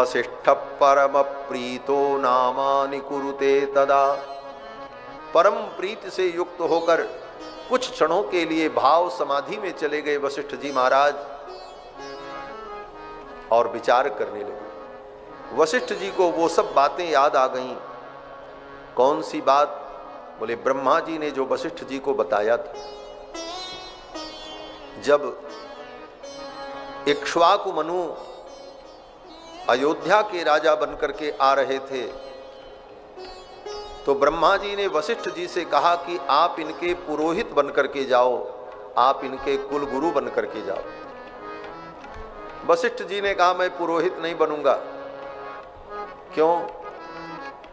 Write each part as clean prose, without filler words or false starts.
वसिष्ठ परम प्रीतो नामानि कुरुते तदा। परम प्रीति से युक्त होकर कुछ क्षणों के लिए भाव समाधि में चले गए वशिष्ठ जी महाराज और विचार करने लगे। वशिष्ठ जी को वो सब बातें याद आ गईं। कौन सी बात? बोले ब्रह्मा जी ने जो वशिष्ठ जी को बताया था, जब इक्ष्वाकु मनु अयोध्या के राजा बनकर के आ रहे थे तो ब्रह्मा जी ने वशिष्ठ जी से कहा कि आप इनके पुरोहित बनकर के जाओ, आप इनके कुल गुरु बनकर के जाओ। वशिष्ठ जी ने कहा मैं पुरोहित नहीं बनूंगा। क्यों?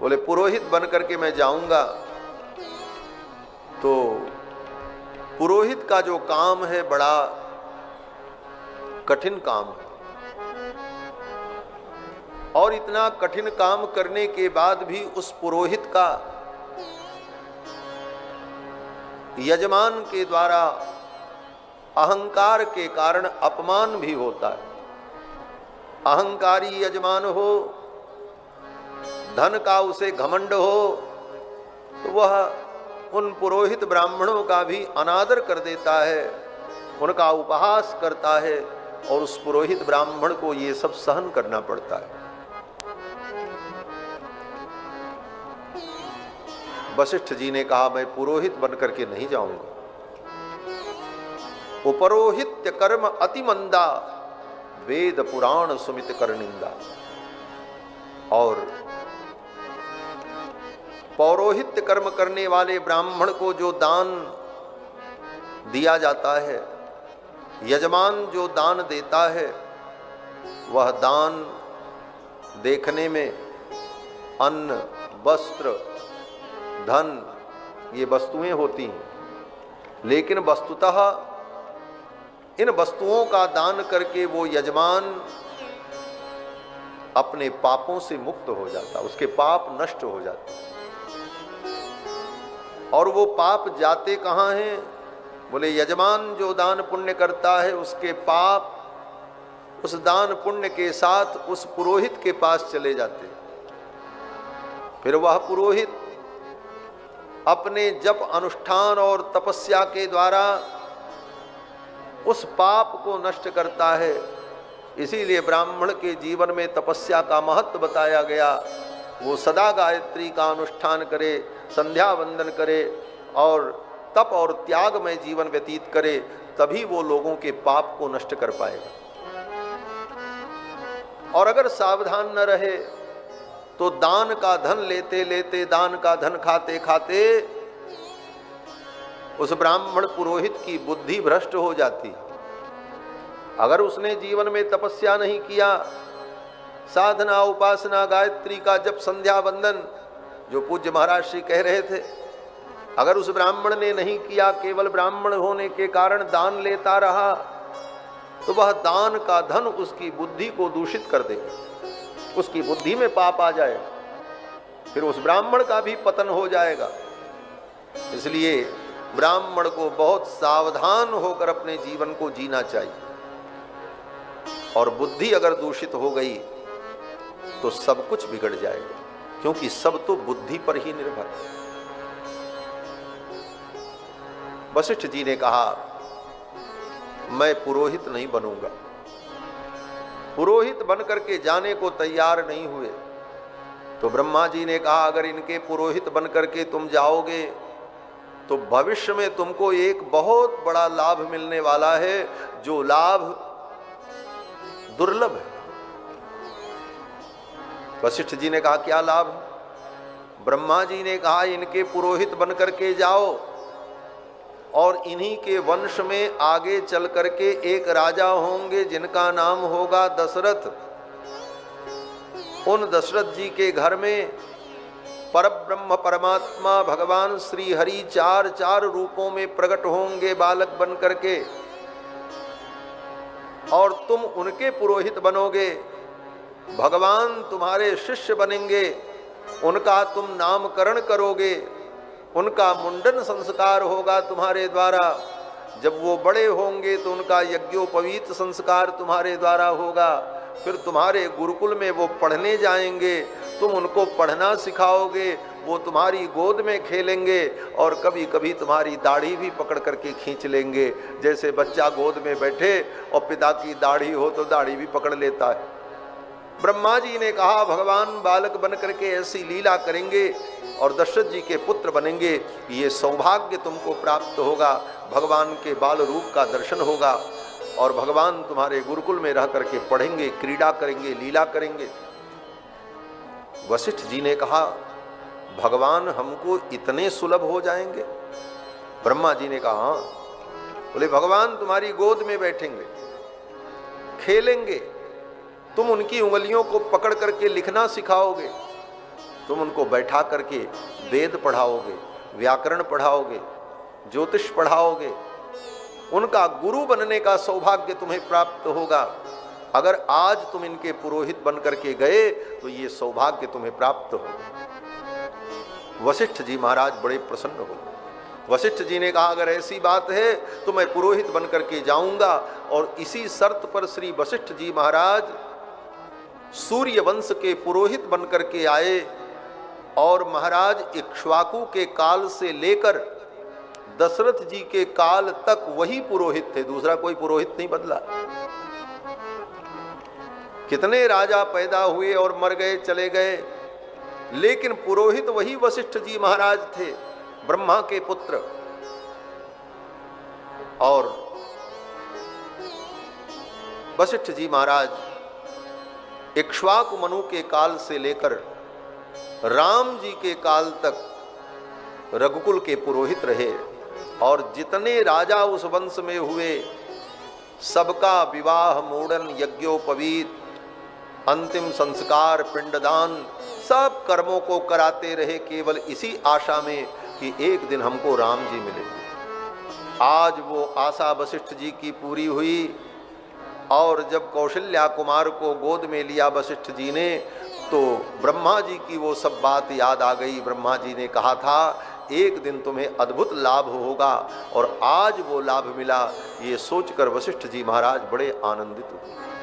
बोले पुरोहित बनकर के मैं जाऊंगा तो पुरोहित का जो काम है बड़ा कठिन काम है, और इतना कठिन काम करने के बाद भी उस पुरोहित का यजमान के द्वारा अहंकार के कारण अपमान भी होता है। अहंकारी यजमान हो, धन का उसे घमंड हो, तो वह उन पुरोहित ब्राह्मणों का भी अनादर कर देता है, उनका उपहास करता है, और उस पुरोहित ब्राह्मण को ये सब सहन करना पड़ता है। वशिष्ठ जी ने कहा मैं पुरोहित बनकर के नहीं जाऊंगा। उपरोहित्य कर्म अति मंदा, वेद पुराण सुमित कर निंदा। और पौरोहित्य कर्म करने वाले ब्राह्मण को जो दान दिया जाता है, यजमान जो दान देता है, वह दान देखने में अन्न, वस्त्र, धन ये वस्तुएं होती हैं, लेकिन वस्तुतः इन वस्तुओं का दान करके वो यजमान अपने पापों से मुक्त हो जाता, उसके पाप नष्ट हो जाते। और वो पाप जाते कहाँ हैं? बोले यजमान जो दान पुण्य करता है उसके पाप उस दान पुण्य के साथ उस पुरोहित के पास चले जाते। फिर वह पुरोहित अपने जप अनुष्ठान और तपस्या के द्वारा उस पाप को नष्ट करता है। इसीलिए ब्राह्मण के जीवन में तपस्या का महत्व बताया गया। वो सदा गायत्री का अनुष्ठान करे, संध्या वंदन करे और तप और त्याग में जीवन व्यतीत करे, तभी वो लोगों के पाप को नष्ट कर पाएगा। और अगर सावधान न रहे तो दान का धन लेते लेते, दान का धन खाते खाते उस ब्राह्मण पुरोहित की बुद्धि भ्रष्ट हो जाती। अगर उसने जीवन में तपस्या नहीं किया, साधना, उपासना, गायत्री का जप, संध्या वंदन जो पूज्य महाराज श्री कह रहे थे, अगर उस ब्राह्मण ने नहीं किया, केवल ब्राह्मण होने के कारण दान लेता रहा, तो वह दान का धन उसकी बुद्धि को दूषित कर देगा, उसकी बुद्धि में पाप आ जाएगा, फिर उस ब्राह्मण का भी पतन हो जाएगा। इसलिए ब्राह्मण को बहुत सावधान होकर अपने जीवन को जीना चाहिए। और बुद्धि अगर दूषित हो गई तो सब कुछ बिगड़ जाएगा, क्योंकि सब तो बुद्धि पर ही निर्भर है। वशिष्ठ जी ने कहा मैं पुरोहित नहीं बनूंगा। पुरोहित बनकर के जाने को तैयार नहीं हुए तो ब्रह्मा जी ने कहा अगर इनके पुरोहित बनकर के तुम जाओगे तो भविष्य में तुमको एक बहुत बड़ा लाभ मिलने वाला है, जो लाभ दुर्लभ है। वशिष्ठ जी ने कहा क्या लाभ? ब्रह्मा जी ने कहा इनके पुरोहित बनकर के जाओ और इन्हीं के वंश में आगे चल करके एक राजा होंगे जिनका नाम होगा दशरथ। उन दशरथ जी के घर में परब्रह्म परमात्मा भगवान श्री हरि चार चार रूपों में प्रकट होंगे बालक बन करके, और तुम उनके पुरोहित बनोगे। भगवान तुम्हारे शिष्य बनेंगे, उनका तुम नामकरण करोगे, उनका मुंडन संस्कार होगा तुम्हारे द्वारा। जब वो बड़े होंगे तो उनका यज्ञोपवीत संस्कार तुम्हारे द्वारा होगा। फिर तुम्हारे गुरुकुल में वो पढ़ने जाएंगे, तुम उनको पढ़ना सिखाओगे, वो तुम्हारी गोद में खेलेंगे और कभी कभी तुम्हारी दाढ़ी भी पकड़ करके खींच लेंगे। जैसे बच्चा गोद में बैठे और पिता की दाढ़ी हो तो दाढ़ी भी पकड़ लेता है। ब्रह्मा जी ने कहा भगवान बालक बन करके ऐसी लीला करेंगे और दशरथ जी के पुत्र बनेंगे, ये सौभाग्य तुमको प्राप्त होगा, भगवान के बाल रूप का दर्शन होगा और भगवान तुम्हारे गुरुकुल में रह करके पढ़ेंगे, क्रीड़ा करेंगे, लीला करेंगे। वशिष्ठ जी ने कहा भगवान हमको इतने सुलभ हो जाएंगे? ब्रह्मा जी ने कहा हाँ। बोले भगवान तुम्हारी गोद में बैठेंगे, खेलेंगे, तुम उनकी उंगलियों को पकड़ करके लिखना सिखाओगे, तुम उनको बैठा करके वेद पढ़ाओगे, व्याकरण पढ़ाओगे, ज्योतिष पढ़ाओगे, उनका गुरु बनने का सौभाग्य तुम्हें प्राप्त होगा। अगर आज तुम इनके पुरोहित बन करके गए तो ये सौभाग्य तुम्हें प्राप्त होगा। वशिष्ठ जी महाराज बड़े प्रसन्न हो गए। वशिष्ठ जी ने कहा अगर ऐसी बात है तो मैं पुरोहित बन करके जाऊंगा। और इसी शर्त पर श्री वशिष्ठ जी महाराज सूर्य वंश के पुरोहित बन करके आए और महाराज इक्ष्वाकु के काल से लेकर दशरथ जी के काल तक वही पुरोहित थे, दूसरा कोई पुरोहित नहीं बदला। कितने राजा पैदा हुए और मर गए, चले गए, लेकिन पुरोहित वही वशिष्ठ जी महाराज थे, ब्रह्मा के पुत्र। और वशिष्ठ जी महाराज इक्ष्वाकु मनु के काल से लेकर राम जी के काल तक रघुकुल के पुरोहित रहे और जितने राजा उस वंश में हुए सबका विवाह, मूढ़न, यज्ञोपवीत, अंतिम संस्कार, पिंडदान, सब कर्मों को कराते रहे केवल इसी आशा में कि एक दिन हमको राम जी मिलेंगे। आज वो आशा वशिष्ठ जी की पूरी हुई और जब कौशल्या कुमार को गोद में लिया वशिष्ठ जी ने तो ब्रह्मा जी की वो सब बात याद आ गई। ब्रह्मा जी ने कहा था एक दिन तुम्हें अद्भुत लाभ होगा और आज वो लाभ मिला। ये सोचकर वशिष्ठ जी महाराज बड़े आनंदित हुए।